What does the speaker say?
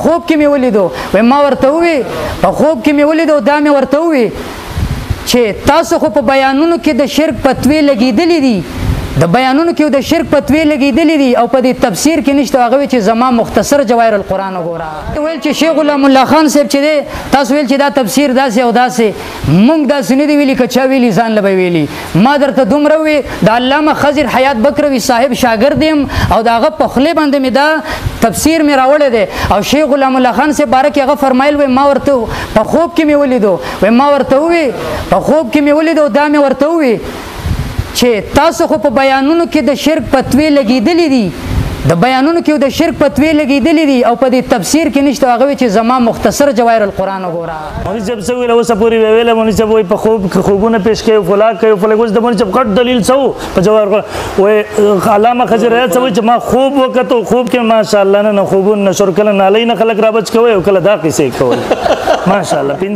خوب کې مې ولیدو وای ما ورته وی په خوب کې مې ولیدو دا مې ورته وی چې تاسو خو په بیانونو کې د شرک فتوی لګیدلې دي د بیانونو کې د شرک فتوی لګیدلې دي او په دې تفسیر کې نشته هغه چې زما مختصر جواهر القرآن وګوره ویل چې شیخ غلام الله خان صاحب چې تاسو ویل چې دا تفسیر داسې او داسې مونږ داسې نه دی ویلي که چا ویلي ځان له به ویلي ما درته دومره وی د علامه خضر حیات بکروي صاحب شاګرد یم او د هغه په خولې باندې مې دا تفسیر مې راوړی دی او شیخ غلام الله خان صاحب باره کې هغه فرمایل وی ما ورته په خوب کې مې ولیدو وی ما ورته وی په خوب کې مې ولیدو دا مې ورته وی چې تاسو خو په بیانونو کې د شرک فتوی لګیدلې دي د بیانونو کې د شرک فتوی لګیدلې دي او په دې تفسیر کې نشته هغه چې زما مختصر جواهر القرآن وګوره مونږ جب څه ویل اوس پوری ویل مونږ چې وای په خوبونه پیش کوي فلا کوي اوس د مونږ چې غټ دلیل څو په جواهر وای علامه خضر حیات څه چې ما خوب وکړو خوب کې ماشاءالله نه خوبونه نشر کله نه لای نه خلک را بچ کوي او کله دا قصې کوي ماشاءالله